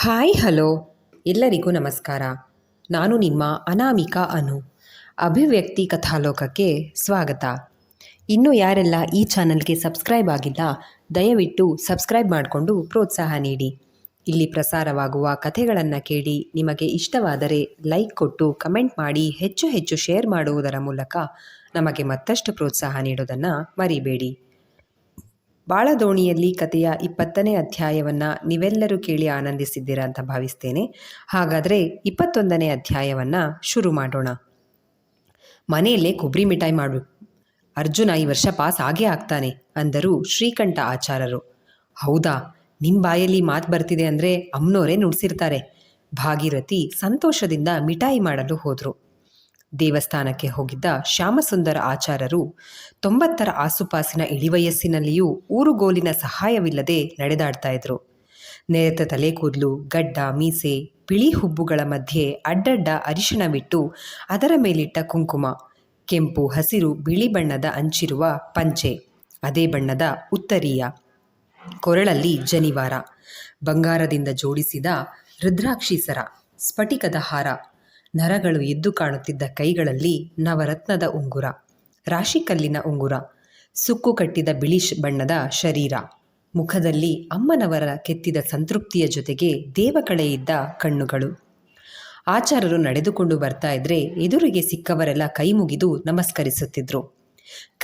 Hi hello ಎಲ್ಲರಿಗೂ ನಮಸ್ಕಾರ. ನಾನು ನಿಮ್ಮ ಅನಾಮಿಕಾ ಅನು. ಅಭಿವ್ಯಕ್ತಿ ಕಥಾಲೋಕಕ್ಕೆ ಸ್ವಾಗತ. ಇನ್ನೂ ಯಾರೆಲ್ಲ ಈ ಚಾನಲ್ಗೆ ಸಬ್ಸ್ಕ್ರೈಬ್ ಆಗಿಲ್ಲ, ದಯವಿಟ್ಟು ಸಬ್ಸ್ಕ್ರೈಬ್ ಮಾಡಿಕೊಂಡು ಪ್ರೋತ್ಸಾಹ ನೀಡಿ. ಇಲ್ಲಿ ಪ್ರಸಾರವಾಗುವ ಕಥೆಗಳನ್ನು ಕೇಳಿ ನಿಮಗೆ ಇಷ್ಟವಾದರೆ ಲೈಕ್ ಕೊಟ್ಟು ಕಮೆಂಟ್ ಮಾಡಿ ಹೆಚ್ಚು ಹೆಚ್ಚು ಶೇರ್ ಮಾಡುವುದರ ಮೂಲಕ ನಮಗೆ ಮತ್ತಷ್ಟು ಪ್ರೋತ್ಸಾಹ ನೀಡೋದನ್ನು ಮರಿಬೇಡಿ. ಬಾಳದೋಣಿಯಲ್ಲಿ ಕಥೆಯ 20ನೇ ಅಧ್ಯಾಯವನ್ನು ನೀವೆಲ್ಲರೂ ಕೇಳಿ ಆನಂದಿಸಿದ್ದೀರಾ ಅಂತ ಭಾವಿಸ್ತೇನೆ. ಹಾಗಾದರೆ 21ನೇ ಅಧ್ಯಾಯವನ್ನು ಶುರು ಮಾಡೋಣ. ಮನೆಯಲ್ಲೇ ಕೊಬ್ಬರಿ ಮಿಠಾಯಿ ಮಾಡು, ಅರ್ಜುನ ಈ ವರ್ಷ ಪಾಸ್ ಆಗೇ ಆಗ್ತಾನೆ ಅಂದರು ಶ್ರೀಕಂಠ ಆಚಾರರು. ಹೌದಾ, ನಿಮ್ಮ ಬಾಯಲ್ಲಿ ಮಾತು ಬರ್ತಿದೆ ಅಂದರೆ ಅಮ್ಮನವರೇ ನುಡಿಸಿರ್ತಾರೆ. ಭಾಗೀರಥಿ ಸಂತೋಷದಿಂದ ಮಿಠಾಯಿ ಮಾಡಲು ಹೋದರು. ದೇವಸ್ಥಾನಕ್ಕೆ ಹೋಗಿದ್ದ ಶ್ಯಾಮಸುಂದರ ಆಚಾರರು 90ರ ಆಸುಪಾಸಿನ ಇಳಿವಯಸ್ಸಿನಲ್ಲಿಯೂ ಊರುಗೋಲಿನ ಸಹಾಯವಿಲ್ಲದೆ ನಡೆದಾಡ್ತಾ ಇದ್ರು. ನೆರೆತ ತಲೆ ಕೂದಲು, ಗಡ್ಡ, ಮೀಸೆ, ಬಿಳಿ ಹುಬ್ಬುಗಳ ಮಧ್ಯೆ ಅಡ್ಡಡ್ಡ ಅರಿಶಿಣವಿಟ್ಟು ಅದರ ಮೇಲಿಟ್ಟ ಕುಂಕುಮ, ಕೆಂಪು, ಹಸಿರು, ಬಿಳಿ ಬಣ್ಣದ ಅಂಚಿರುವ ಪಂಚೆ, ಅದೇ ಬಣ್ಣದ ಉತ್ತರೀಯ, ಕೊರಳಲ್ಲಿ ಜನಿವಾರ, ಬಂಗಾರದಿಂದ ಜೋಡಿಸಿದ ರುದ್ರಾಕ್ಷಿ ಸರ, ಸ್ಫಟಿಕದ ಹಾರ, ನರಗಳು ಎದ್ದು ಕಾಣುತ್ತಿದ್ದ ಕೈಗಳಲ್ಲಿ ನವರತ್ನದ ಉಂಗುರ, ರಾಶಿಕಲ್ಲಿನ ಉಂಗುರ, ಸುಕ್ಕು ಕಟ್ಟಿದ ಬಿಳಿ ಬಣ್ಣದ ಶರೀರ, ಮುಖದಲ್ಲಿ ಅಮ್ಮನವರ ಕೆತ್ತಿದ ಸಂತೃಪ್ತಿಯ ಜೊತೆಗೆ ದೇವಕಳೆಯಿದ್ದ ಕಣ್ಣುಗಳು. ಆಚಾರರು ನಡೆದುಕೊಂಡು ಬರ್ತಾ ಇದ್ರೆ ಎದುರಿಗೆ ಸಿಕ್ಕವರೆಲ್ಲ ಕೈ ಮುಗಿದು ನಮಸ್ಕರಿಸುತ್ತಿದ್ರು.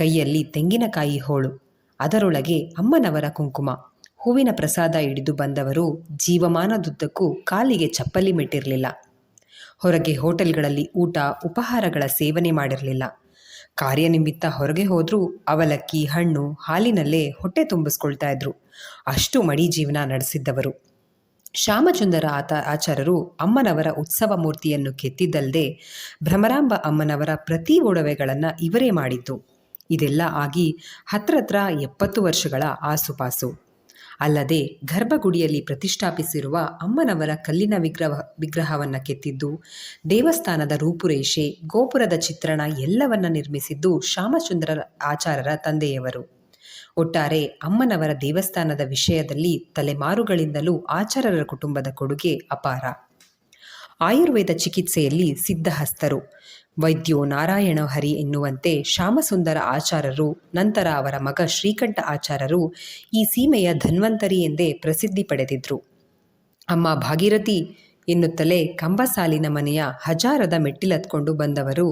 ಕೈಯಲ್ಲಿ ತೆಂಗಿನಕಾಯಿ ಹೋಳು, ಅದರೊಳಗೆ ಅಮ್ಮನವರ ಕುಂಕುಮ, ಹೂವಿನ ಪ್ರಸಾದ ಹಿಡಿದು ಬಂದವರು ಜೀವಮಾನದುದ್ದಕ್ಕೂ ಕಾಲಿಗೆ ಚಪ್ಪಲಿ ಮೆಟ್ಟಿರಲಿಲ್ಲ. ಹೊರಗೆ ಹೋಟೆಲ್ಗಳಲ್ಲಿ ಊಟ ಉಪಹಾರಗಳ ಸೇವನೆ ಮಾಡಿರಲಿಲ್ಲ. ಕಾರ್ಯನಿಮಿತ್ತ ಹೊರಗೆ ಹೋದರೂ ಅವಲಕ್ಕಿ, ಹಣ್ಣು, ಹಾಲಿನಲ್ಲೇ ಹೊಟ್ಟೆ ತುಂಬಿಸ್ಕೊಳ್ತಾ ಇದ್ರು. ಅಷ್ಟು ಮಡಿ ಜೀವನ ನಡೆಸಿದ್ದವರು. ಶ್ಯಾಮಸುಂದರ ಆಚಾರರು ಅಮ್ಮನವರ ಉತ್ಸವ ಮೂರ್ತಿಯನ್ನು ಕೆತ್ತಿದ್ದಲ್ಲದೆ ಭ್ರಮರಾಂಬ ಅಮ್ಮನವರ ಪ್ರತಿ ಒಡವೆಗಳನ್ನು ಇವರೇ ಮಾಡಿದ್ದು. ಇದೆಲ್ಲ ಆಗಿ ಹತ್ರ 70 ವರ್ಷಗಳ ಆಸುಪಾಸು. ಅಲ್ಲದೆ ಗರ್ಭಗುಡಿಯಲ್ಲಿ ಪ್ರತಿಷ್ಠಾಪಿಸಿರುವ ಅಮ್ಮನವರ ಕಲ್ಲಿನ ವಿಗ್ರಹವನ್ನು ಕೆತ್ತಿದ್ದು, ದೇವಸ್ಥಾನದ ರೂಪುರೇಷೆ, ಗೋಪುರದ ಚಿತ್ರಣ ಎಲ್ಲವನ್ನ ನಿರ್ಮಿಸಿದ್ದು ಶ್ಯಾಮಸುಂದರ ಆಚಾರರ ತಂದೆಯವರು. ಒಟ್ಟಾರೆ ಅಮ್ಮನವರ ದೇವಸ್ಥಾನದ ವಿಷಯದಲ್ಲಿ ತಲೆಮಾರುಗಳಿಂದಲೂ ಆಚಾರರ ಕುಟುಂಬದ ಕೊಡುಗೆ ಅಪಾರ. ಆಯುರ್ವೇದ ಚಿಕಿತ್ಸೆಯಲ್ಲಿ ಸಿದ್ಧಹಸ್ತರು. ವೈದ್ಯೋ ನಾರಾಯಣ ಹರಿ ಎನ್ನುವಂತೆ ಶ್ಯಾಮಸುಂದರ ಆಚಾರರು, ನಂತರ ಅವರ ಮಗ ಶ್ರೀಕಂಠ ಆಚಾರರು ಈ ಸೀಮೆಯ ಧನ್ವಂತರಿ ಎಂದೇ ಪ್ರಸಿದ್ಧಿ ಪಡೆದಿದ್ರು. ಅಮ್ಮ ಭಾಗೀರಥಿ ಎನ್ನುತ್ತಲೇ ಕಂಬಸಾಲಿನ ಮನೆಯ ಹಜಾರದ ಮೆಟ್ಟಿಲತ್ಕೊಂಡು ಬಂದವರು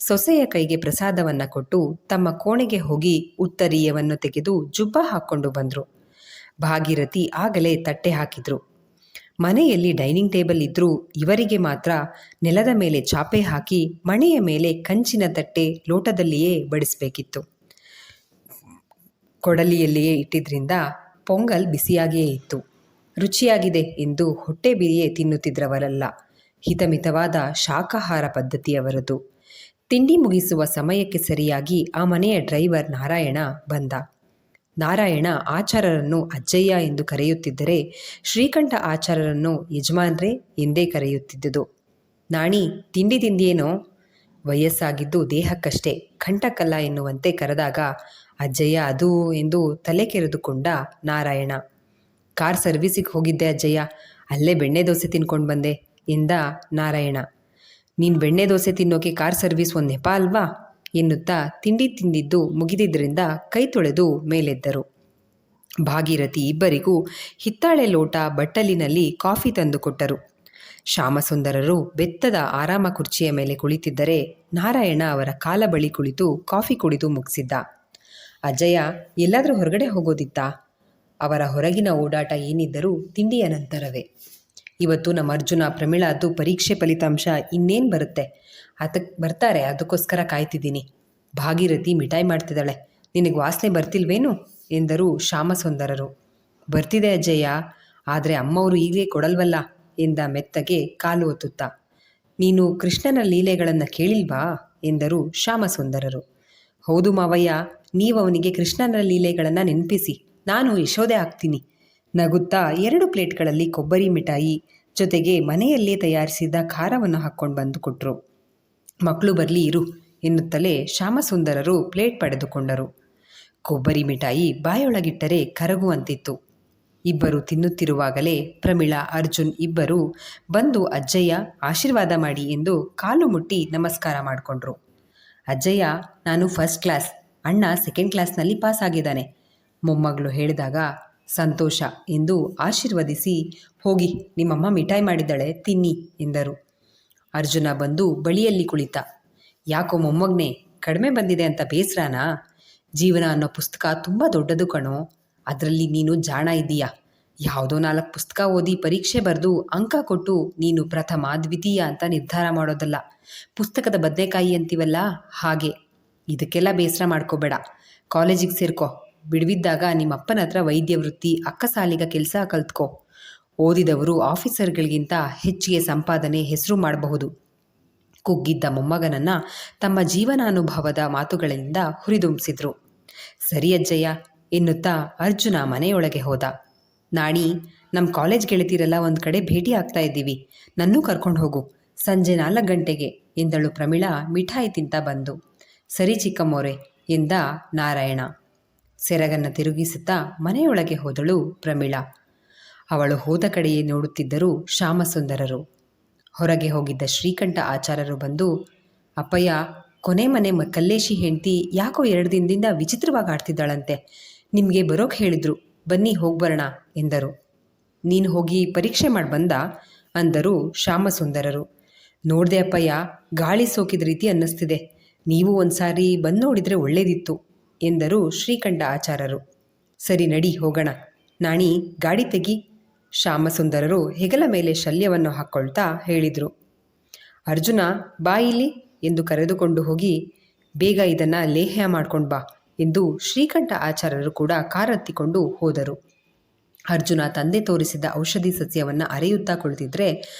ಸೊಸೆಯ ಕೈಗೆ ಪ್ರಸಾದವನ್ನು ಕೊಟ್ಟು ತಮ್ಮ ಕೋಣೆಗೆ ಹೋಗಿ ಉತ್ತರೀಯವನ್ನು ತೆಗೆದು ಜುಬ್ಬ ಹಾಕ್ಕೊಂಡು ಬಂದರು. ಭಾಗೀರಥಿ ಆಗಲೇ ತಟ್ಟೆ ಹಾಕಿದ್ರು. ಮನೆಯಲ್ಲಿ ಡೈನಿಂಗ್ ಟೇಬಲ್ ಇದ್ದರೂ ಇವರಿಗೆ ಮಾತ್ರ ನೆಲದ ಮೇಲೆ ಚಾಪೆ ಹಾಕಿ ಮಣೆಯ ಮೇಲೆ ಕಂಚಿನ ತಟ್ಟೆ ಲೋಟದಲ್ಲಿಯೇ ಬಡಿಸಬೇಕಿತ್ತು. ಕೊಡಲಿಯಲ್ಲಿಯೇ ಇಟ್ಟಿದ್ರಿಂದ ಪೊಂಗಲ್ ಬಿಸಿಯಾಗಿಯೇ ಇತ್ತು. ರುಚಿಯಾಗಿದೆ ಎಂದು ಹೊಟ್ಟೆ ಬಿರಿಯೇ ತಿನ್ನುತ್ತಿದ್ರವರಲ್ಲ. ಹಿತಮಿತವಾದ ಶಾಕಾಹಾರ ಪದ್ಧತಿಯವರದು. ತಿಂಡಿ ಮುಗಿಸುವ ಸಮಯಕ್ಕೆ ಸರಿಯಾಗಿ ಆ ಮನೆಯ ಡ್ರೈವರ್ ನಾರಾಯಣ ಬಂದ. ನಾರಾಯಣ ಆಚಾರರನ್ನು ಅಜ್ಜಯ್ಯ ಎಂದು ಕರೆಯುತ್ತಿದ್ದರೆ ಶ್ರೀಕಂಠ ಆಚಾರರನ್ನು ಯಜಮಾನ್ರೇ ಎಂದೇ ಕರೆಯುತ್ತಿದ್ದುದು. ನಾಣಿ, ತಿಂಡಿ ತಿಂದಿಯೇನೋ? ವಯಸ್ಸಾಗಿದ್ದು ದೇಹಕ್ಕಷ್ಟೇ, ಕಂಠಕ್ಕಲ್ಲ ಎನ್ನುವಂತೆ ಕರೆದಾಗ ಅಜ್ಜಯ್ಯ ಅದು ಎಂದು ತಲೆ ಕೆರೆದುಕೊಂಡ ನಾರಾಯಣ. ಕಾರ್ ಸರ್ವಿಸಿಗೆ ಹೋಗಿದ್ದೆ ಅಜ್ಜಯ್ಯ, ಅಲ್ಲೇ ಬೆಣ್ಣೆ ದೋಸೆ ತಿನ್ಕೊಂಡು ಬಂದೆ ಎಂದ ನಾರಾಯಣ. ನೀನು ಬೆಣ್ಣೆ ದೋಸೆ ತಿನ್ನೋಕೆ ಕಾರ್ ಸರ್ವಿಸ್ ಒಂದು ನೆಪ ಅಲ್ವಾ ಎನ್ನುತ್ತಾ ತಿಂಡಿ ತಿಂದಿದ್ದು ಮುಗಿದಿದ್ದರಿಂದ ಕೈ ತೊಳೆದು ಮೇಲೆದ್ದರು. ಭಾಗೀರಥಿ ಇಬ್ಬರಿಗೂ ಹಿತ್ತಾಳೆ ಲೋಟ ಬಟ್ಟಲಿನಲ್ಲಿ ಕಾಫಿ ತಂದು ಕೊಟ್ಟರು. ಶ್ಯಾಮಸುಂದರರು ಬೆತ್ತದ ಆರಾಮ ಕುರ್ಚಿಯ ಮೇಲೆ ಕುಳಿತಿದ್ದರೆ ನಾರಾಯಣ ಅವರ ಕಾಲ ಬಳಿ ಕುಳಿತು ಕಾಫಿ ಕುಡಿದು ಮುಗಿಸಿದ್ದ. ಅಜ್ಜಯ್ಯ, ಎಲ್ಲಾದರೂ ಹೊರಗಡೆ ಹೋಗೋದಿತ್ತಾ? ಅವರ ಹೊರಗಿನ ಓಡಾಟ ಏನಿದ್ದರೂ ತಿಂಡಿಯ ನಂತರವೇ. ಇವತ್ತು ನಮ್ಮ ಅರ್ಜುನ ಪ್ರಮಿಳಾದ್ದು ಪರೀಕ್ಷೆ ಫಲಿತಾಂಶ ಇನ್ನೇನು ಬರುತ್ತೆ, ಬರ್ತಾರೆ, ಅದಕ್ಕೋಸ್ಕರ ಕಾಯ್ತಿದ್ದೀನಿ. ಭಾಗೀರಥಿ ಮಿಠಾಯಿ ಮಾಡ್ತಿದ್ದಾಳೆ, ನಿನಗೆ ವಾಸನೆ ಬರ್ತಿಲ್ವೇನು ಎಂದರು ಶ್ಯಾಮಸುಂದರರು. ಬರ್ತಿದೆ ಅಜ್ಜಯ್ಯ, ಆದರೆ ಅಮ್ಮವರು ಈಗಲೇ ಕೊಡಲ್ವಲ್ಲ ಎಂದ ಮೆತ್ತಗೆ ಕಾಲು ಒತ್ತುತ್ತಾ. ನೀನು ಕೃಷ್ಣನ ಲೀಲೆಗಳನ್ನು ಕೇಳಿಲ್ವಾ ಎಂದರು ಶ್ಯಾಮಸುಂದರರು. ಹೌದು ಮಾವಯ್ಯ, ನೀವು ಅವನಿಗೆ ಕೃಷ್ಣನ ಲೀಲೆಗಳನ್ನು ನೆನಪಿಸಿ, ನಾನು ಯಶೋದೆ ಆಗ್ತೀನಿ. ನಗುತ್ತಾ 2 ಪ್ಲೇಟ್ಗಳಲ್ಲಿ ಕೊಬ್ಬರಿ ಮಿಠಾಯಿ ಜೊತೆಗೆ ಮನೆಯಲ್ಲೇ ತಯಾರಿಸಿದ ಖಾರವನ್ನು ಹಾಕ್ಕೊಂಡು ಬಂದು ಕೊಟ್ಟರು. ಮಕ್ಕಳು ಬರಲಿ ಇರು ಎನ್ನುತ್ತಲೇ ಶ್ಯಾಮಸುಂದರರು ಪ್ಲೇಟ್ ಪಡೆದುಕೊಂಡರು. ಕೊಬ್ಬರಿ ಮಿಠಾಯಿ ಬಾಯೊಳಗಿಟ್ಟರೆ ಕರಗುವಂತಿತ್ತು. ಇಬ್ಬರು ತಿನ್ನುತ್ತಿರುವಾಗಲೇ ಪ್ರಮೀಳಾ, ಅರ್ಜುನ್ ಇಬ್ಬರೂ ಬಂದು ಅಜ್ಜಯ್ಯ ಆಶೀರ್ವಾದ ಮಾಡಿ ಎಂದು ಕಾಲು ಮುಟ್ಟಿ ನಮಸ್ಕಾರ ಮಾಡಿಕೊಂಡ್ರು. ಅಜ್ಜಯ್ಯ, ನಾನು ಫಸ್ಟ್ ಕ್ಲಾಸ್, ಅಣ್ಣ ಸೆಕೆಂಡ್ ಕ್ಲಾಸ್ನಲ್ಲಿ ಪಾಸ್ ಆಗಿದ್ದಾನೆ ಮೊಮ್ಮಗಳು ಹೇಳಿದಾಗ ಸಂತೋಷ ಎಂದು ಆಶೀರ್ವದಿಸಿ, ಹೋಗಿ ನಿಮ್ಮಮ್ಮ ಮಿಠಾಯಿ ಮಾಡಿದ್ದಾಳೆ ತಿನ್ನಿ ಎಂದರು. ಅರ್ಜುನ ಬಂದು ಬಳಿಯಲ್ಲಿ ಕುಳಿತ. ಯಾಕೋ ಮೊಮ್ಮಗನೇ, ಕಡಿಮೆ ಬಂದಿದೆ ಅಂತ ಬೇಸರನಾ? ಜೀವನ ಅನ್ನೋ ಪುಸ್ತಕ ತುಂಬ ದೊಡ್ಡದು ಕಣೋ, ಅದರಲ್ಲಿ ನೀನು ಜಾಣ ಇದ್ದೀಯಾ. ಯಾವುದೋ 4 ಪುಸ್ತಕ ಓದಿ ಪರೀಕ್ಷೆ ಬರೆದು ಅಂಕ ಕೊಟ್ಟು ನೀನು ಪ್ರಥಮ ದ್ವಿತೀಯ ಅಂತ ನಿರ್ಧಾರ ಮಾಡೋದಲ್ಲ. ಪುಸ್ತಕದ ಬದನೆಕಾಯಿ ಅಂತೀವಲ್ಲ ಹಾಗೆ. ಇದಕ್ಕೆಲ್ಲ ಬೇಸರ ಮಾಡ್ಕೋಬೇಡ, ಕಾಲೇಜಿಗೆ ಸೇರ್ಕೋ. ಬಿಡುವಿದ್ದಾಗ ನಿಮ್ಮಪ್ಪನ ಹತ್ರ ವೈದ್ಯ ವೃತ್ತಿ, ಅಕ್ಕಸಾಲಿಗ ಕೆಲಸ ಕಲ್ತ್ಕೋ. ಓದಿದವರು ಆಫೀಸರ್ಗಳಿಗಿಂತ ಹೆಚ್ಚಿಗೆ ಸಂಪಾದನೆ, ಹೆಸರು ಮಾಡಬಹುದು. ಕುಗ್ಗಿದ್ದ ಮೊಮ್ಮಗನನ್ನು ತಮ್ಮ ಜೀವನಾನುಭವದ ಮಾತುಗಳಿಂದ ಹುರಿದುಂಬಿಸಿದ್ರು. ಸರಿ ಅಜ್ಜಯ್ಯ ಎನ್ನುತ್ತಾ ಅರ್ಜುನ ಮನೆಯೊಳಗೆ ಹೋದ. ನಾಣಿ, ನಮ್ಮ ಕಾಲೇಜ್ ಗೆಳತಿರೆಲ್ಲ ಒಂದು ಕಡೆ ಭೇಟಿ ಆಗ್ತಾ ಇದ್ದೀವಿ, ನನ್ನೂ ಕರ್ಕೊಂಡು ಹೋಗು, ಸಂಜೆ 4 ಗಂಟೆಗೆ ಎಂದಳು ಪ್ರಮೀಳಾ ಮಿಠಾಯಿ ತಿಂತ ಬಂದು. ಸರಿ ಚಿಕ್ಕಮ್ಮೋರೆ ಎಂದ ನಾರಾಯಣ. ಸೆರಗನ್ನು ತಿರುಗಿಸುತ್ತಾ ಮನೆಯೊಳಗೆ ಹೋದಳು ಪ್ರಮೀಳಾ. ಅವಳು ಹೋದ ಕಡೆಯೇ ನೋಡುತ್ತಿದ್ದರು ಶ್ಯಾಮಸುಂದರರು. ಹೊರಗೆ ಹೋಗಿದ್ದ ಶ್ರೀಕಂಠ ಆಚಾರ್ಯರು ಬಂದು, ಅಪ್ಪಯ್ಯ, ಕೊನೆ ಮನೆ ಕಲ್ಲೇಶಿ ಹೆಂಡತಿ ಯಾಕೋ 2 ದಿನದಿಂದ ವಿಚಿತ್ರವಾಗಿ ಆಡ್ತಿದ್ದಾಳಂತೆ, ನಿಮಗೆ ಬರೋಕೆ ಹೇಳಿದ್ರು, ಬನ್ನಿ ಹೋಗ್ಬರೋಣ ಎಂದರು. ನೀನು ಹೋಗಿ ಪರೀಕ್ಷೆ ಮಾಡಿ ಬಂದ ಅಂದರು ಶ್ಯಾಮಸುಂದರರು. ನೋಡ್ದೆ ಅಪ್ಪಯ್ಯ, ಗಾಳಿ ಸೋಕಿದ ರೀತಿ ಅನ್ನಿಸ್ತಿದೆ, ನೀವು ಒಂದ್ಸಾರಿ ಬಂದು ನೋಡಿದರೆ ಒಳ್ಳೇದಿತ್ತು ಎಂದರು ಶ್ರೀಕಂಠ ಆಚಾರ್ಯರು. ಸರಿ ನಡಿ ಹೋಗೋಣ. ನಾಣಿ, ಗಾಡಿ ತೆಗಿ. ಶ್ಯಾಮಸುಂದರರು ಹೆಗಲ ಮೇಲೆ ಶಲ್ಯವನ್ನು ಹಾಕ್ಕೊಳ್ತಾ ಹೇಳಿದರು. ಅರ್ಜುನ, ಬಾ ಇಲ್ಲಿ ಎಂದು ಕರೆದುಕೊಂಡು ಹೋಗಿ, ಬೇಗ ಇದನ್ನು ಲೇಹ್ಯ ಮಾಡ್ಕೊಂಡು ಬಾ ಎಂದು ಶ್ರೀಕಂಠ ಆಚಾರ್ಯರು ಕೂಡ ಕಾರತ್ತಿಕೊಂಡು ಹೋದರು. ಅರ್ಜುನ ತಂದೆ ತೋರಿಸಿದ ಔಷಧಿ ಸಸ್ಯವನ್ನು ಅರೆಯುತ್ತಾ ಕುಳಿತಿದ್ರೆ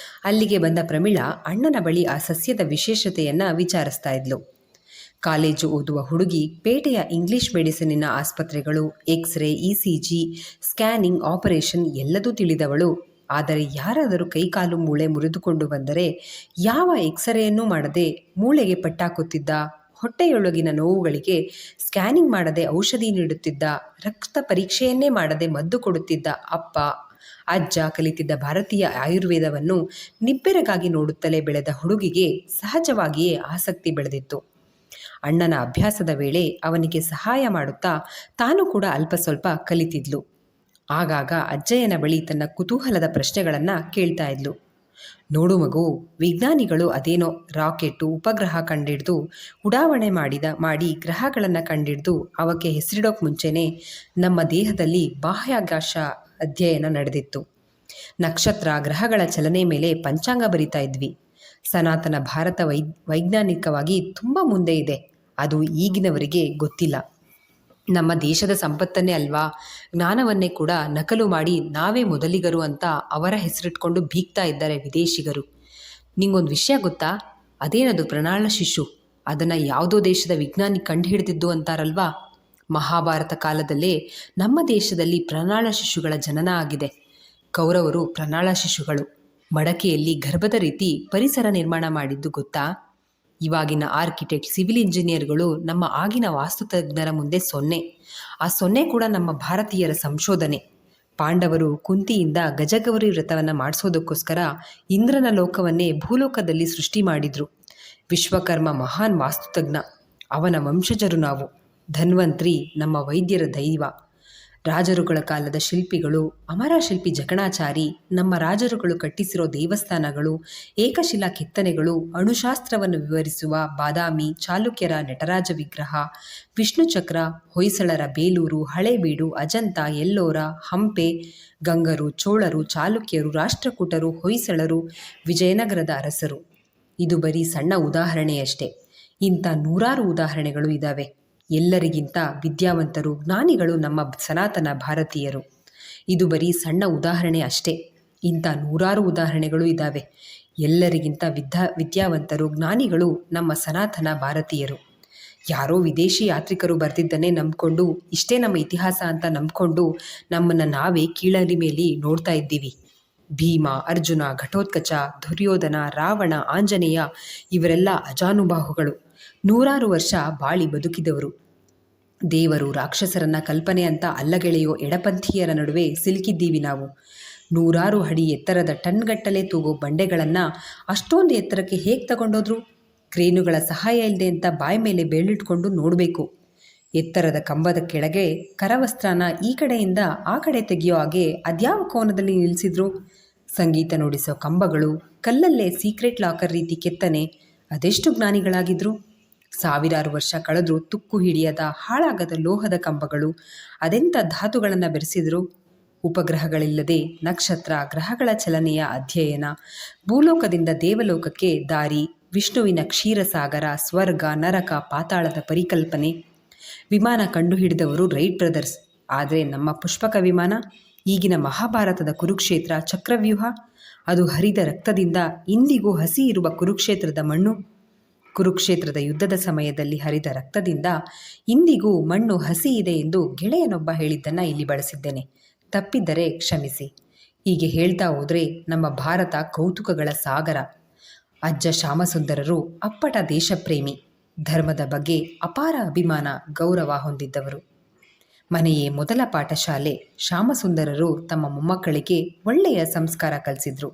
ಅಲ್ಲಿಗೆ ಬಂದ ಪ್ರಮೀಳಾ ಅಣ್ಣನ ಬಳಿ ಆ ಸಸ್ಯದ ವಿಶೇಷತೆಯನ್ನು ವಿಚಾರಿಸ್ತಾ ಇದ್ಲು. ಕಾಲೇಜು ಓದುವ ಹುಡುಗಿ ಪೇಟೆಯ ಇಂಗ್ಲಿಷ್ ಮೆಡಿಸಿನಿನ ಆಸ್ಪತ್ರೆಗಳು, ಎಕ್ಸ್ರೇ, ECG, ಸ್ಕ್ಯಾನಿಂಗ್, ಆಪರೇಷನ್ ಎಲ್ಲದೂ ತಿಳಿದವಳು. ಆದರೆ ಯಾರಾದರೂ ಕೈಕಾಲು ಮೂಳೆ ಮುರಿದುಕೊಂಡು ಬಂದರೆ ಯಾವ ಎಕ್ಸರೆಯನ್ನೂ ಮಾಡದೆ ಮೂಳೆಗೆ ಪಟ್ಟಾಕುತ್ತಿದ್ದ, ಹೊಟ್ಟೆಯೊಳಗಿನ ನೋವುಗಳಿಗೆ ಸ್ಕ್ಯಾನಿಂಗ್ ಮಾಡದೆ ಔಷಧಿ ನೀಡುತ್ತಿದ್ದ, ರಕ್ತ ಪರೀಕ್ಷೆಯನ್ನೇ ಮಾಡದೆ ಮದ್ದು ಕೊಡುತ್ತಿದ್ದ ಅಪ್ಪ ಅಜ್ಜ ಕಲಿತಿದ್ದ ಭಾರತೀಯ ಆಯುರ್ವೇದವನ್ನು ನಿಬ್ಬೆರಗಾಗಿ ನೋಡುತ್ತಲೇ ಬೆಳೆದ ಹುಡುಗಿಗೆ ಸಹಜವಾಗಿಯೇ ಆಸಕ್ತಿ ಬೆಳೆದಿತ್ತು. ಅಣ್ಣನ ಅಭ್ಯಾಸದ ವೇಳೆ ಅವನಿಗೆ ಸಹಾಯ ಮಾಡುತ್ತಾ ತಾನು ಕೂಡ ಅಲ್ಪ ಸ್ವಲ್ಪ ಕಲಿತಿದ್ಲು. ಆಗಾಗ ಅಜ್ಜಯ್ಯನ ಬಳಿ ತನ್ನ ಕುತೂಹಲದ ಪ್ರಶ್ನೆಗಳನ್ನು ಕೇಳ್ತಾ ಇದ್ಲು. ನೋಡು ಮಗು, ವಿಜ್ಞಾನಿಗಳು ಅದೇನೋ ರಾಕೆಟ್ಟು, ಉಪಗ್ರಹ ಕಂಡಿಡ್ದು ಉಡಾವಣೆ ಮಾಡಿ ಗ್ರಹಗಳನ್ನು ಕಂಡಿಡ್ದು ಅವಕ್ಕೆ ಹೆಸರಿಡೋಕೆ ಮುಂಚೆನೇ ನಮ್ಮ ದೇಹದಲ್ಲಿ ಬಾಹ್ಯಾಕಾಶ ಅಧ್ಯಯನ ನಡೆದಿತ್ತು. ನಕ್ಷತ್ರ, ಗ್ರಹಗಳ ಚಲನೆ ಮೇಲೆ ಪಂಚಾಂಗ ಬರಿತಾ ಇದ್ವಿ. ಸನಾತನ ಭಾರತ ವೈಜ್ಞಾನಿಕವಾಗಿ ತುಂಬ ಮುಂದೆ ಇದೆ, ಅದು ಈಗಿನವರಿಗೆ ಗೊತ್ತಿಲ್ಲ. ನಮ್ಮ ದೇಶದ ಸಂಪತ್ತನ್ನೇ ಅಲ್ವಾ, ಜ್ಞಾನವನ್ನೇ ಕೂಡ ನಕಲು ಮಾಡಿ ನಾವೇ ಮೊದಲಿಗರು ಅಂತ ಅವರ ಹೆಸರಿಟ್ಕೊಂಡು ಬೀಗ್ತಾ ಇದ್ದಾರೆ ವಿದೇಶಿಗರು. ನಿಂಗೊಂದು ವಿಷಯ ಗೊತ್ತಾ? ಅದೇನದು ಪ್ರಣಾಳ ಶಿಶು, ಅದನ್ನು ಯಾವುದೋ ದೇಶದ ವಿಜ್ಞಾನಿ ಕಂಡುಹಿಡಿದಿದ್ದು ಅಂತಾರಲ್ವಾ. ಮಹಾಭಾರತ ಕಾಲದಲ್ಲೇ ನಮ್ಮ ದೇಶದಲ್ಲಿ ಪ್ರಣಾಳ ಶಿಶುಗಳ ಜನನ ಆಗಿದೆ. ಕೌರವರು ಪ್ರಣಾಳ ಶಿಶುಗಳು. ಮಡಕೆಯಲ್ಲಿ ಗರ್ಭದ ರೀತಿ ಪರಿಸರ ನಿರ್ಮಾಣ ಮಾಡಿದ್ದು ಗೊತ್ತಾ? ಇವಾಗಿನ ಆರ್ಕಿಟೆಕ್ಟ್, ಸಿವಿಲ್ ಇಂಜಿನಿಯರ್ಗಳು ನಮ್ಮ ಆಗಿನ ವಾಸ್ತುತಜ್ಞರ ಮುಂದೆ ಸೊನ್ನೆ. ಆ ಸೊನ್ನೆ ಕೂಡ ನಮ್ಮ ಭಾರತೀಯರ ಸಂಶೋಧನೆ. ಪಾಂಡವರು ಕುಂತಿಯಿಂದ ಗಜಗೌರಿ ವ್ರತವನ್ನು ಮಾಡಿಸೋದಕ್ಕೋಸ್ಕರ ಇಂದ್ರನ ಲೋಕವನ್ನೇ ಭೂಲೋಕದಲ್ಲಿ ಸೃಷ್ಟಿ ಮಾಡಿದ್ರು. ವಿಶ್ವಕರ್ಮ ಮಹಾನ್ ವಾಸ್ತುತಜ್ಞ, ಅವನ ವಂಶಜರು ನಾವು. ಧನ್ವಂತ್ರಿ ನಮ್ಮ ವೈದ್ಯರ ದೈವ. ರಾಜರುಗಳ ಕಾಲದ ಶಿಲ್ಪಿಗಳು, ಅಮರ ಶಿಲ್ಪಿ ಜಕಣಾಚಾರಿ, ನಮ್ಮ ರಾಜರುಗಳು ಕಟ್ಟಿಸಿರೋ ದೇವಸ್ಥಾನಗಳು, ಏಕಶಿಲಾ ಕೆತ್ತನೆಗಳು, ಅಣುಶಾಸ್ತ್ರವನ್ನು ವಿವರಿಸುವ ಬಾದಾಮಿ, ಚಾಲುಕ್ಯರ ನಟರಾಜ ವಿಗ್ರಹ, ವಿಷ್ಣುಚಕ್ರ, ಹೊಯ್ಸಳರ ಬೇಲೂರು, ಹಳೇಬೀಡು, ಅಜಂತ, ಎಲ್ಲೋರ, ಹಂಪೆ, ಗಂಗರು, ಚೋಳರು, ಚಾಲುಕ್ಯರು, ರಾಷ್ಟ್ರಕೂಟರು, ಹೊಯ್ಸಳರು, ವಿಜಯನಗರದ ಅರಸರು. ಇದು ಬರೀ ಸಣ್ಣ ಉದಾಹರಣೆಯಷ್ಟೇ. ಇಂಥ ನೂರಾರು ಉದಾಹರಣೆಗಳು ಇದ್ದಾವೆ. ಎಲ್ಲರಿಗಿಂತ ವಿದ್ಯಾವಂತರು, ಜ್ಞಾನಿಗಳು ನಮ್ಮ ಸನಾತನ ಭಾರತೀಯರು. ಇದು ಬರೀ ಸಣ್ಣ ಉದಾಹರಣೆ ಅಷ್ಟೇ. ಇಂಥ ನೂರಾರು ಉದಾಹರಣೆಗಳು ಇದ್ದಾವೆ. ಎಲ್ಲರಿಗಿಂತ ವಿದ್ಯಾವಂತರು, ಜ್ಞಾನಿಗಳು ನಮ್ಮ ಸನಾತನ ಭಾರತೀಯರು. ಯಾರೋ ವಿದೇಶಿ ಯಾತ್ರಿಕರು ಬರೆದಿದ್ದನ್ನೇ ನಂಬಿಕೊಂಡು, ಇಷ್ಟೇ ನಮ್ಮ ಇತಿಹಾಸ ಅಂತ ನಂಬಿಕೊಂಡು ನಮ್ಮನ್ನು ನಾವೇ ಕೀಳರಿ ಮೇಲೆ ನೋಡ್ತಾ ಇದ್ದೀವಿ. ಭೀಮ, ಅರ್ಜುನ, ಘಟೋತ್ಕಚ, ದುರ್ಯೋಧನ, ರಾವಣ, ಆಂಜನೇಯ ಇವರೆಲ್ಲ ಅಜಾನುಬಾಹುಗಳು. 100 ವರ್ಷ ಬಾಳಿ ಬದುಕಿದವರು. ದೇವರು ರಾಕ್ಷಸರನ್ನ ಕಲ್ಪನೆ ಅಂತ ಅಲ್ಲಗೆಳೆಯೋ ಎಡಪಂಥೀಯರ ನಡುವೆ ಸಿಲುಕಿದ್ದೀವಿ ನಾವು. 100 ಅಡಿ ಎತ್ತರದ ಟನ್ಗಟ್ಟಲೆ ತೂಗೋ ಬಂಡೆಗಳನ್ನು ಅಷ್ಟೊಂದು ಎತ್ತರಕ್ಕೆ ಹೇಗೆ ತಗೊಂಡೋದ್ರು? ಕ್ರೇನುಗಳ ಸಹಾಯ ಇಲ್ಲದೆ ಅಂತ ಬಾಯಿ ಮೇಲೆ ಬೇಳಿಟ್ಕೊಂಡು ನೋಡಬೇಕು. ಎತ್ತರದ ಕಂಬದ ಕೆಳಗೆ ಕರವಸ್ತ್ರನ ಈ ಕಡೆಯಿಂದ ಆ ಕಡೆ ತೆಗೆಯೋ ಹಾಗೆ ಅದ್ಯಾವ ಕೋನದಲ್ಲಿ ನಿಲ್ಲಿಸಿದ್ರು? ಸಂಗೀತ ನುಡಿಸೋ ಕಂಬಗಳು, ಕಲ್ಲಲ್ಲೇ ಸೀಕ್ರೆಟ್ ಲಾಕರ್ ರೀತಿ ಕೆತ್ತನೆ, ಅದೆಷ್ಟು ಜ್ಞಾನಿಗಳಾಗಿದ್ರು. 1000 ವರ್ಷ ಕಳೆದ್ರೂ ತುಕ್ಕು ಹಿಡಿಯದ ಹಾಳಾಗದ ಲೋಹದ ಕಂಬಗಳು, ಅದೆಂಥ ಧಾತುಗಳನ್ನು ಬೆರೆಸಿದ್ರು. ಉಪಗ್ರಹಗಳಿಲ್ಲದೆ ನಕ್ಷತ್ರ ಗ್ರಹಗಳ ಚಲನೆಯ ಅಧ್ಯಯನ, ಭೂಲೋಕದಿಂದ ದೇವಲೋಕಕ್ಕೆ ದಾರಿ, ವಿಷ್ಣುವಿನ ಕ್ಷೀರಸಾಗರ, ಸ್ವರ್ಗ ನರಕ ಪಾತಾಳದ ಪರಿಕಲ್ಪನೆ. ವಿಮಾನ ಕಂಡುಹಿಡಿದವರು ರೈಟ್ ಬ್ರದರ್ಸ್. ಆದರೆ ನಮ್ಮ ಪುಷ್ಪಕ ವಿಮಾನ, ಈಗಿನ ಮಹಾಭಾರತದ ಕುರುಕ್ಷೇತ್ರ ಚಕ್ರವ್ಯೂಹ, ಅದು ಹರಿದ ರಕ್ತದಿಂದ ಇಂದಿಗೂ ಹಸಿ ಇರುವ ಕುರುಕ್ಷೇತ್ರದ ಮಣ್ಣು. ಕುರುಕ್ಷೇತ್ರದ ಯುದ್ಧದ ಸಮಯದಲ್ಲಿ ಹರಿದ ರಕ್ತದಿಂದ ಇಂದಿಗೂ ಮಣ್ಣು ಹಸಿ ಇದೆ ಎಂದು ಗೆಳೆಯನೊಬ್ಬ ಹೇಳಿದ್ದನ್ನು ಇಲ್ಲಿ ಬಳಸಿದ್ದೇನೆ. ತಪ್ಪಿದ್ದರೆ ಕ್ಷಮಿಸಿ. ಹೀಗೆ ಹೇಳ್ತಾ ಹೋದರೆ ನಮ್ಮ ಭಾರತ ಕೌತುಕಗಳ ಸಾಗರ. ಅಜ್ಜ ಶ್ಯಾಮಸುಂದರರು ಅಪ್ಪಟ ದೇಶಪ್ರೇಮಿ, ಧರ್ಮದ ಬಗ್ಗೆ ಅಪಾರ ಅಭಿಮಾನ ಗೌರವ ಹೊಂದಿದ್ದವರು. ಮನೆಯೇ ಮೊದಲ ಪಾಠಶಾಲೆ. ಶ್ಯಾಮಸುಂದರರು ತಮ್ಮ ಮೊಮ್ಮಕ್ಕಳಿಗೆ ಒಳ್ಳೆಯ ಸಂಸ್ಕಾರ ಕಲಿಸಿದ್ರು.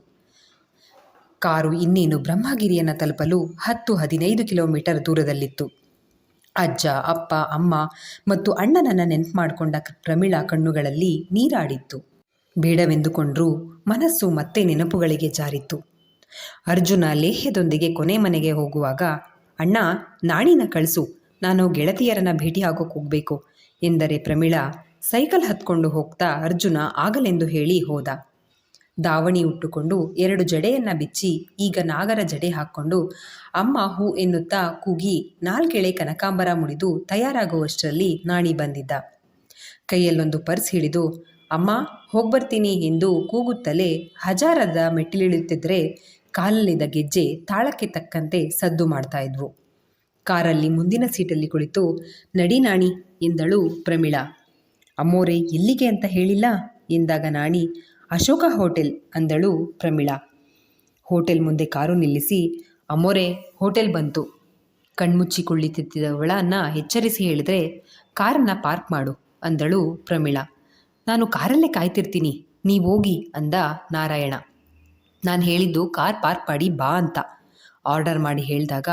ಕಾರು ಇನ್ನೇನು ಬ್ರಹ್ಮಗಿರಿಯನ್ನು ತಲುಪಲು 10-15 ಕಿಲೋಮೀಟರ್ ದೂರದಲ್ಲಿತ್ತು. ಅಜ್ಜ, ಅಪ್ಪ, ಅಮ್ಮ ಮತ್ತು ಅಣ್ಣನನ್ನು ನೆನಪು ಮಾಡಿಕೊಂಡ ಪ್ರಮೀಳಾ ಕಣ್ಣುಗಳಲ್ಲಿ ನೀರಾಡಿತ್ತು. ಬೇಡವೆಂದುಕೊಂಡ್ರೂ ಮನಸ್ಸು ಮತ್ತೆ ನೆನಪುಗಳಿಗೆ ಜಾರಿತ್ತು. ಅರ್ಜುನ ಲೇಹ್ಯದೊಂದಿಗೆ ಕೊನೆ ಮನೆಗೆ ಹೋಗುವಾಗ, ಅಣ್ಣ ನಾಣಿನ ಕಳಿಸು, ನಾನು ಗೆಳತಿಯರನ್ನ ಭೇಟಿಯಾಗೋಕೆ ಹೋಗಬೇಕು ಎಂದರೆ ಪ್ರಮೀಳಾ ಸೈಕಲ್ ಹತ್ಕೊಂಡು ಹೋಗ್ತಾ ಅರ್ಜುನ ಆಗಲೆಂದು ಹೇಳಿ ಹೋದ. ದಾವಣಿ ಉಟ್ಟುಕೊಂಡು 2 ಜಡೆಯನ್ನು ಬಿಚ್ಚಿ ಈಗ ನಾಗರ ಜಡೆ ಹಾಕ್ಕೊಂಡು ಅಮ್ಮ ಹೂ ಎನ್ನುತ್ತಾ ಕೂಗಿ 4 ಎಳೆ ಕನಕಾಂಬರ ಮುಡಿದು ತಯಾರಾಗುವಷ್ಟರಲ್ಲಿ ನಾಣಿ ಬಂದಿದ್ದ. ಕೈಯಲ್ಲೊಂದು ಪರ್ಸ್ ಹಿಡಿದು ಅಮ್ಮ ಹೋಗ್ಬರ್ತೀನಿ ಎಂದು ಕೂಗುತ್ತಲೇ ಹಜಾರದ ಮೆಟ್ಟಿಲಿಳುತ್ತಿದ್ದರೆ ಕಾಲಲ್ಲಿದ್ದ ಗೆಜ್ಜೆ ತಾಳಕ್ಕೆ ತಕ್ಕಂತೆ ಸದ್ದು ಮಾಡ್ತಾ ಇದ್ವು. ಕಾರಲ್ಲಿ ಮುಂದಿನ ಸೀಟಲ್ಲಿ ಕುಳಿತು ನಡಿ ನಾಣಿ ಎಂದಳು ಪ್ರಮೀಳಾ. ಅಮ್ಮೋರೆ ಎಲ್ಲಿಗೆ ಅಂತ ಹೇಳಿಲ್ಲ ಎಂದಾಗ ನಾಣಿ ಅಶೋಕ ಹೋಟೆಲ್ ಅಂದಳು ಪ್ರಮೀಳಾ. ಹೋಟೆಲ್ ಮುಂದೆ ಕಾರು ನಿಲ್ಲಿಸಿ ಅಮ್ಮೋರೆ ಹೋಟೆಲ್ ಬಂತು. ಕಣ್ಮುಚ್ಚಿ ಕುಳಿತಿದ್ದವಳನ್ನು ಎಚ್ಚರಿಸಿ ಹೇಳಿದರೆ ಕಾರನ್ನು ಪಾರ್ಕ್ ಮಾಡು ಅಂದಳು ಪ್ರಮೀಳಾ. ನಾನು ಕಾರಲ್ಲೇ ಕಾಯ್ತಿರ್ತೀನಿ, ನೀವು ಹೋಗಿ ಅಂದ ನಾರಾಯಣ. ನಾನು ಹೇಳಿದ್ದು ಕಾರ್ ಪಾರ್ಕ್ ಮಾಡಿ ಬಾ ಅಂತ ಆರ್ಡರ್ ಮಾಡಿ ಹೇಳಿದಾಗ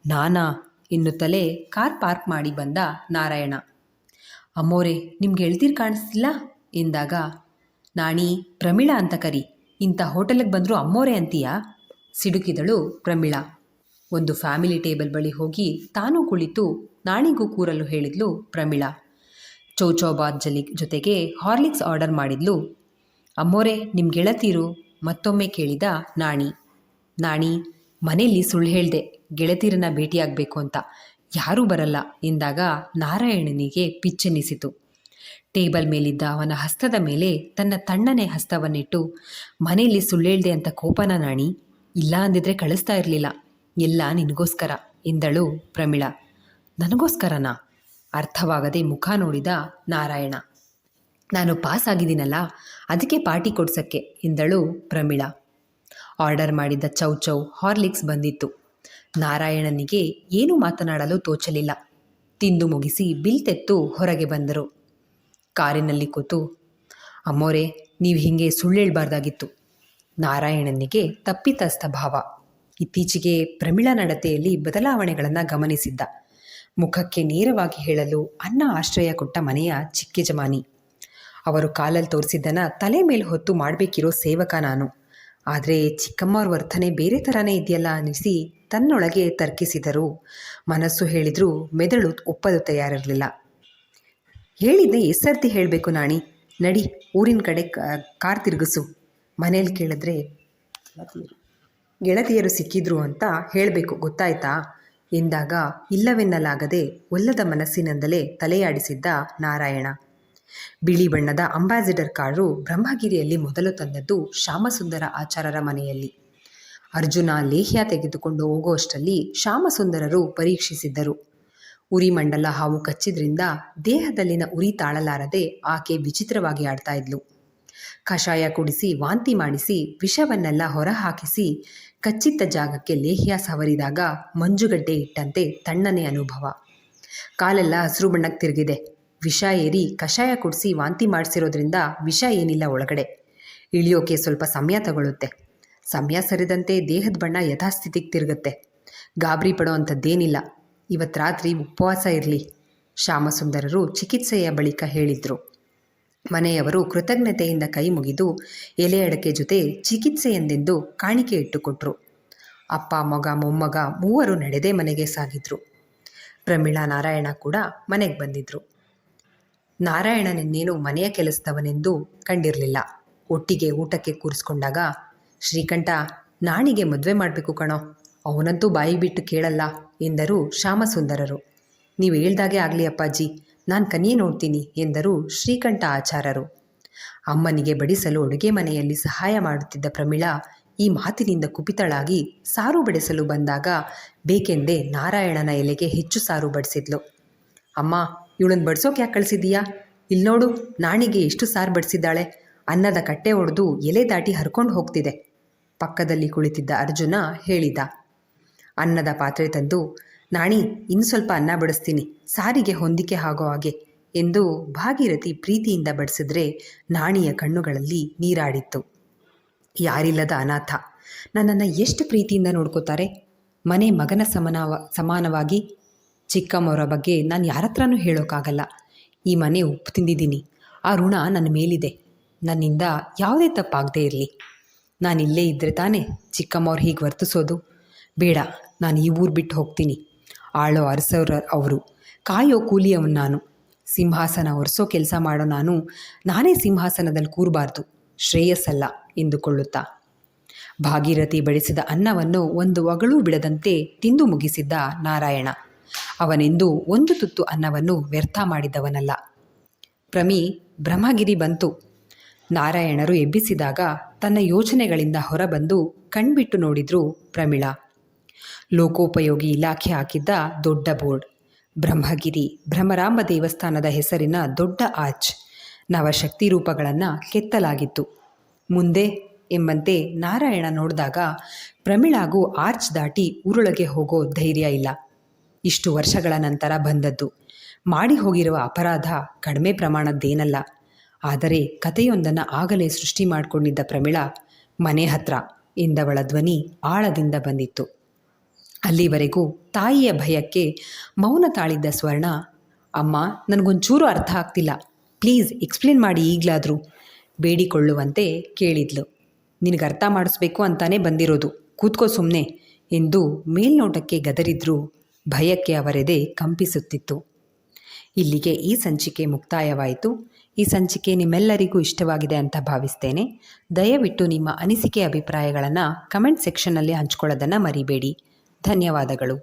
ನಾನಾ ಎನ್ನುತ್ತಲೇ ಕಾರ್ ಪಾರ್ಕ್ ಮಾಡಿ ಬಂದ ನಾರಾಯಣ. ಅಮ್ಮೋರೆ ನಿಮ್ಗೆ ಗೆಳತಿರು ಕಾಣಿಸ್ತಿಲ್ಲ ಎಂದಾಗ ನಾಣಿ ಪ್ರಮೀಳಾ ಅಂತ ಕರಿ, ಇಂಥ ಹೋಟೆಲಿಗೆ ಬಂದರೂ ಅಮ್ಮೋರೆ ಅಂತೀಯಾ ಸಿಡುಕಿದಳು ಪ್ರಮೀಳಾ. ಒಂದು ಫ್ಯಾಮಿಲಿ ಟೇಬಲ್ ಬಳಿ ಹೋಗಿ ತಾನೂ ಕುಳಿತು ನಾಣಿಗೂ ಕೂರಲು ಹೇಳಿದ್ಲು ಪ್ರಮೀಳಾ. ಚೌಚೌಬಾತ್ ಜೊತೆಗೆ ಹಾರ್ಲಿಕ್ಸ್ ಆರ್ಡರ್ ಮಾಡಿದ್ಲು. ಅಮ್ಮೋರೆ ನಿಮ್ಮ ಗೆಳತೀರು ಮತ್ತೊಮ್ಮೆ ಕೇಳಿದ ನಾಣಿ. ನಾಣಿ ಮನೆಯಲ್ಲಿ ಸುಳ್ಳು ಹೇಳಿದೆ ಗೆಳತೀರನ್ನ ಭೇಟಿಯಾಗಬೇಕು ಅಂತ, ಯಾರೂ ಬರಲ್ಲ ಎಂದಾಗ ನಾರಾಯಣನಿಗೆ ಪಿಚ್ಚೆನ್ನಿಸಿತು. ಟೇಬಲ್ ಮೇಲಿದ್ದ ಅವನ ಹಸ್ತದ ಮೇಲೆ ತನ್ನ ತಣ್ಣನೆ ಹಸ್ತವನ್ನಿಟ್ಟು ಮನೆಯಲ್ಲಿ ಸುಳ್ಳೇಳ್ದೆ ಅಂತ ಕೋಪನ ನಾಣಿ, ಇಲ್ಲ ಅಂದಿದ್ರೆ ಕಳಿಸ್ತಾ ಇರಲಿಲ್ಲ, ಎಲ್ಲ ನಿನಗೋಸ್ಕರ ಎಂದಳು ಪ್ರಮೀಳಾ. ನನಗೋಸ್ಕರನಾ? ಅರ್ಥವಾಗದೆ ಮುಖ ನೋಡಿದ ನಾರಾಯಣ. ನಾನು ಪಾಸ್ ಆಗಿದ್ದೀನಲ್ಲ ಅದಕ್ಕೆ ಪಾರ್ಟಿ ಕೊಡ್ಸಕ್ಕೆ ಎಂದಳು ಪ್ರಮೀಳಾ. ಆರ್ಡರ್ ಮಾಡಿದ್ದ ಚೌಚೌ ಹಾರ್ಲಿಕ್ಸ್ ಬಂದಿತ್ತು. ನಾರಾಯಣನಿಗೆ ಏನೂ ಮಾತನಾಡಲು ತೋಚಲಿಲ್ಲ. ತಿಂದು ಮುಗಿಸಿ ಬಿಲ್ ತೆತ್ತು ಹೊರಗೆ ಬಂದರು. ಕಾರಿನಲ್ಲಿ ಕೂತು ಅಮ್ಮೋರೆ ನೀವು ಹೀಗೆ ಸುಳ್ಳೇಳಬಾರ್ದಾಗಿತ್ತು. ನಾರಾಯಣನಿಗೆ ತಪ್ಪಿತಸ್ಥ ಭಾವ. ಇತ್ತೀಚೆಗೆ ಪ್ರಮೀಳಾ ನಡತೆಯಲ್ಲಿ ಬದಲಾವಣೆಗಳನ್ನು ಗಮನಿಸಿದ್ದ. ಮುಖಕ್ಕೆ ನೇರವಾಗಿ ಹೇಳಲು ಅನ್ನ ಆಶ್ರಯ ಕೊಟ್ಟ ಮನೆಯ ಚಿಕ್ಕೆಜಮಾನಿ. ಅವರು ಕಾಲಲ್ಲಿ ತೋರಿಸಿದ್ದನ್ನು ತಲೆ ಮೇಲೆ ಹೊತ್ತು ಮಾಡಬೇಕಿರೋ ಸೇವಕ ನಾನು. ಆದರೆ ಚಿಕ್ಕಮ್ಮವ್ರ ವರ್ತನೆ ಬೇರೆ ಥರನೇ ಇದೆಯಲ್ಲ ಅನ್ನಿಸಿ ತನ್ನೊಳಗೆ ತರ್ಕಿಸಿದರು. ಮನಸ್ಸು ಹೇಳಿದರೂ ಮೆದುಳು ಒಪ್ಪಲು ತಯಾರಿರಲಿಲ್ಲ. ಹೇಳಿದ್ದೆ ಎಸ್ಸರ್ತಿ ಹೇಳಬೇಕು ನಾಣಿ, ನಡಿ ಊರಿನ ಕಡೆ ಕಾರ್ ತಿರುಗಿಸು. ಮನೇಲಿ ಕೇಳಿದ್ರೆ ಗೆಳತಿಯರು ಸಿಕ್ಕಿದ್ರು ಅಂತ ಹೇಳಬೇಕು ಗೊತ್ತಾಯ್ತಾ ಎಂದಾಗ ಇಲ್ಲವೆನ್ನಲಾಗದೆ ಒಲ್ಲದ ಮನಸ್ಸಿನಿಂದಲೇ ತಲೆಯಾಡಿಸಿದ್ದ ನಾರಾಯಣ. ಬಿಳಿ ಬಣ್ಣದ ಅಂಬಾಸಿಡರ್ ಕಾರು ಬ್ರಹ್ಮಗಿರಿಯಲ್ಲಿ ಮೊದಲು ತಂದದ್ದು ಶ್ಯಾಮಸುಂದರ ಆಚಾರರ ಮನೆಯಲ್ಲಿ. ಅರ್ಜುನ ಲೇಹ್ಯ ತೆಗೆದುಕೊಂಡು ಹೋಗುವಷ್ಟರಲ್ಲಿ ಶ್ಯಾಮಸುಂದರರು ಪರೀಕ್ಷಿಸಿದ್ದರು. ಉರಿ ಮಂಡಲ ಹಾವು ಕಚ್ಚಿದ್ರಿಂದ ದೇಹದಲ್ಲಿನ ಉರಿ ತಾಳಲಾರದೆ ಆಕೆ ವಿಚಿತ್ರವಾಗಿ ಆಡ್ತಾ ಇದ್ಲು. ಕಷಾಯ ಕುಡಿಸಿ ವಾಂತಿ ಮಾಡಿಸಿ ವಿಷವನ್ನೆಲ್ಲ ಹೊರಹಾಕಿಸಿ ಕಚ್ಚಿದ್ದ ಜಾಗಕ್ಕೆ ಲೇಹ್ಯ ಸವರಿದಾಗ ಮಂಜುಗಡ್ಡೆ ಇಟ್ಟಂತೆ ತಣ್ಣನೆ ಅನುಭವ. ಕಾಲೆಲ್ಲ ಹಸಿರು ಬಣ್ಣಕ್ಕೆ ತಿರುಗಿದೆ. ವಿಷ ಏರಿ ಕಷಾಯ ಕುಡಿಸಿ ವಾಂತಿ ಮಾಡಿಸಿರೋದ್ರಿಂದ ವಿಷ ಏನಿಲ್ಲ ಒಳಗಡೆ. ಇಳಿಯೋಕೆ ಸ್ವಲ್ಪ ಸಮಯ ತಗೊಳ್ಳುತ್ತೆ. ಸಮಯ ಸರಿದಂತೆ ದೇಹದ ಬಣ್ಣ ಯಥಾಸ್ಥಿತಿಗೆ ತಿರುಗುತ್ತೆ. ಗಾಬರಿ ಪಡೋ ಅಂಥದ್ದೇನಿಲ್ಲ. ಇವತ್ತು ರಾತ್ರಿ ಉಪವಾಸ ಇರಲಿ, ಶ್ಯಾಮಸುಂದರರು ಚಿಕಿತ್ಸೆಯ ಬಳಿಕ ಹೇಳಿದರು. ಮನೆಯವರು ಕೃತಜ್ಞತೆಯಿಂದ ಕೈ ಮುಗಿದು ಎಲೆ ಅಡಕೆ ಜೊತೆ ಚಿಕಿತ್ಸೆ ಎಂದೆಂದು ಕಾಣಿಕೆ ಇಟ್ಟುಕೊಟ್ರು. ಅಪ್ಪ, ಮಗ, ಮೊಮ್ಮಗ ಮೂವರು ನಡೆದೇ ಮನೆಗೆ ಸಾಗಿದ್ರು. ಪ್ರಮೀಳಾ, ನಾರಾಯಣ ಕೂಡ ಮನೆಗೆ ಬಂದಿದ್ರು. ನಾರಾಯಣನೆನ್ನೇನು ಮನೆಯ ಕೆಲಸದವನೆಂದು ಕಂಡಿರಲಿಲ್ಲ. ಒಟ್ಟಿಗೆ ಊಟಕ್ಕೆ ಕೂರಿಸ್ಕೊಂಡಾಗ, ಶ್ರೀಕಂಠ, ನಾಣಿಗೆ ಮದುವೆ ಮಾಡಬೇಕು ಕಣೋ, ಅವನಂತೂ ಬಾಯಿ ಬಿಟ್ಟು ಕೇಳಲ್ಲ ಎಂದರು ಶ್ಯಾಮಸುಂದರರು. ನೀವು ಹೇಳ್ದಾಗೆ ಆಗಲಿ ಅಪ್ಪಾಜಿ, ನಾನು ಕನ್ಯೆ ನೋಡ್ತೀನಿ ಎಂದರು ಶ್ರೀಕಂಠ ಆಚಾರರು. ಅಮ್ಮನಿಗೆ ಬಡಿಸಲು ಅಡುಗೆ ಮನೆಯಲ್ಲಿ ಸಹಾಯ ಮಾಡುತ್ತಿದ್ದ ಪ್ರಮೀಳಾ ಈ ಮಾತಿನಿಂದ ಕುಪಿತಳಾಗಿ ಸಾರು ಬಡಿಸಲು ಬಂದಾಗ ಬೇಕೆಂದೇ ನಾರಾಯಣನ ಎಲೆಗೆ ಹೆಚ್ಚು ಸಾರು ಬಡಿಸಿದ್ಲು. ಅಮ್ಮ, ಇವಳನ್ನು ಬಡಿಸೋಕೆ ಯಾಕೆ ಕಳಿಸಿದೀಯಾ? ಇಲ್ಲಿ ನೋಡು, ನಾಣಿಗೆ ಎಷ್ಟು ಸಾರು ಬಡಿಸಿದ್ದಾಳೆ. ಅನ್ನದ ಕಟ್ಟೆ ಒಡೆದು ಎಲೆ ದಾಟಿ ಹರ್ಕೊಂಡು ಹೋಗ್ತಿದೆ. ಪಕ್ಕದಲ್ಲಿ ಕುಳಿತಿದ್ದ ಅರ್ಜುನ ಹೇಳಿದ. ಅನ್ನದ ಪಾತ್ರೆ ತಂದು, ನಾಣಿ, ಇನ್ನು ಸ್ವಲ್ಪ ಅನ್ನ ಬಡಿಸ್ತೀನಿ, ಸಾರಿಗೆ ಹೊಂದಿಕೆ ಆಗೋ ಹಾಗೆ ಎಂದು ಭಾಗೀರಥಿ ಪ್ರೀತಿಯಿಂದ ಬಡಿಸಿದ್ರೆ ನಾಣಿಯ ಕಣ್ಣುಗಳಲ್ಲಿ ನೀರಾಡಿತ್ತು. ಯಾರಿಲ್ಲದ ಅನಾಥ ನನ್ನನ್ನು ಎಷ್ಟು ಪ್ರೀತಿಯಿಂದ ನೋಡ್ಕೋತಾರೆ. ಮನೆ ಮಗನ ಸಮಾನವಾಗಿ. ಚಿಕ್ಕಮ್ಮವರ ಬಗ್ಗೆ ನಾನು ಯಾರ ಹತ್ರನೂ ಹೇಳೋಕ್ಕಾಗಲ್ಲ. ಈ ಮನೆ ಉಪ್ಪು ತಿಂದಿದ್ದೀನಿ, ಆ ಋಣ ನನ್ನ ಮೇಲಿದೆ. ನನ್ನಿಂದ ಯಾವುದೇ ತಪ್ಪಾಗದೇ ಇರಲಿ. ನಾನು ಇಲ್ಲೇ ಇದ್ದರೆ ತಾನೇ ಚಿಕ್ಕಮ್ಮವ್ರು ಹೀಗೆ ವರ್ತಿಸೋದು. ಬೇಡ, ನಾನು ಈ ಊರು ಬಿಟ್ಟು ಹೋಗ್ತೀನಿ. ಆಳೋ ಅರಸವ್ರ ಅವರು, ಕಾಯೋ ಕೂಲಿಯವನು ನಾನು. ಸಿಂಹಾಸನ ಒರೆಸೋ ಕೆಲಸ ಮಾಡೋ ನಾನೇ ಸಿಂಹಾಸನದಲ್ಲಿ ಕೂರಬಾರ್ದು, ಶ್ರೇಯಸ್ಸಲ್ಲ ಎಂದುಕೊಳ್ಳುತ್ತಾ ಭಾಗೀರಥಿ ಬಡಿಸಿದ ಅನ್ನವನ್ನು ಒಂದು ಒಗಳೂ ಬಿಡದಂತೆ ತಿಂದು ಮುಗಿಸಿದ್ದ ನಾರಾಯಣ. ಅವನೆಂದೂ ಒಂದು ತುತ್ತು ಅನ್ನವನ್ನು ವ್ಯರ್ಥ ಮಾಡಿದವನಲ್ಲ. ಬ್ರಹ್ಮಗಿರಿ ಬಂತು. ನಾರಾಯಣರು ಎಬ್ಬಿಸಿದಾಗ ತನ್ನ ಯೋಚನೆಗಳಿಂದ ಹೊರಬಂದು ಕಣ್ಬಿಟ್ಟು ನೋಡಿದ್ರು ಪ್ರಮೀಳಾ. ಲೋಕೋಪಯೋಗಿ ಇಲಾಖೆ ಹಾಕಿದ್ದ ದೊಡ್ಡ ಬೋರ್ಡ್, ಬ್ರಹ್ಮಗಿರಿ ಭ್ರಮರಾಂಬ ದೇವಸ್ಥಾನದ ಹೆಸರಿನ ದೊಡ್ಡ ಆರ್ಚ್, ನವಶಕ್ತಿ ರೂಪಗಳನ್ನು ಕೆತ್ತಲಾಗಿತ್ತು. ಮುಂದೆ ಎಂಬಂತೆ ನಾರಾಯಣ ನೋಡಿದಾಗ ಪ್ರಮೀಳಾಗೂ ಆರ್ಚ್ ದಾಟಿ ಊರೊಳಗೆ ಹೋಗೋ ಧೈರ್ಯ ಇಲ್ಲ. ಇಷ್ಟು ವರ್ಷಗಳ ನಂತರ ಬಂದದ್ದು. ಮಾಡಿ ಹೋಗಿರುವ ಅಪರಾಧ ಕಡಿಮೆ ಪ್ರಮಾಣದ್ದೇನಲ್ಲ. ಆದರೆ ಕಥೆಯೊಂದನ್ನು ಆಗಲೇ ಸೃಷ್ಟಿ ಮಾಡಿಕೊಂಡಿದ್ದ ಪ್ರಮೀಳಾ, ಮನೆ ಹತ್ರ ಎಂದವಳ ಧ್ವನಿ ಆಳದಿಂದ ಬಂದಿತ್ತು. ಅಲ್ಲಿವರೆಗೂ ತಾಯಿಯ ಭಯಕ್ಕೆ ಮೌನ ತಾಳಿದ್ದ ಸ್ವರ್ಣ, ಅಮ್ಮ, ನನಗೊಂಚೂರು ಅರ್ಥ ಆಗ್ತಿಲ್ಲ, ಪ್ಲೀಸ್ ಎಕ್ಸ್ಪ್ಲೇನ್ ಮಾಡಿ ಈಗಲಾದರೂ ಬೇಡಿಕೊಳ್ಳುವಂತೆ ಕೇಳಿದ್ಲು. ನಿನಗೆ ಅರ್ಥ ಮಾಡಿಸ್ಬೇಕು ಅಂತಾನೆ ಬಂದಿರೋದು, ಕೂತ್ಕೋ ಸುಮ್ಮನೆ ಎಂದು ಮೇಲ್ನೋಟಕ್ಕೆ ಗದರಿದ್ರೂ ಭಯಕ್ಕೆ ಅವರೆದೆ ಕಂಪಿಸುತ್ತಿತ್ತು. ಇಲ್ಲಿಗೆ ಈ ಸಂಚಿಕೆ ಮುಕ್ತಾಯವಾಯಿತು. ಈ ಸಂಚಿಕೆ ನಿಮ್ಮೆಲ್ಲರಿಗೂ ಇಷ್ಟವಾಗಿದೆ ಅಂತ ಭಾವಿಸ್ತೇನೆ. ದಯವಿಟ್ಟು ನಿಮ್ಮ ಅನಿಸಿಕೆ ಅಭಿಪ್ರಾಯಗಳನ್ನು ಕಮೆಂಟ್ ಸೆಕ್ಷನ್ನಲ್ಲಿ ಹಂಚ್ಕೊಳ್ಳೋದನ್ನು ಮರಿಬೇಡಿ. ಧನ್ಯವಾದಗಳು.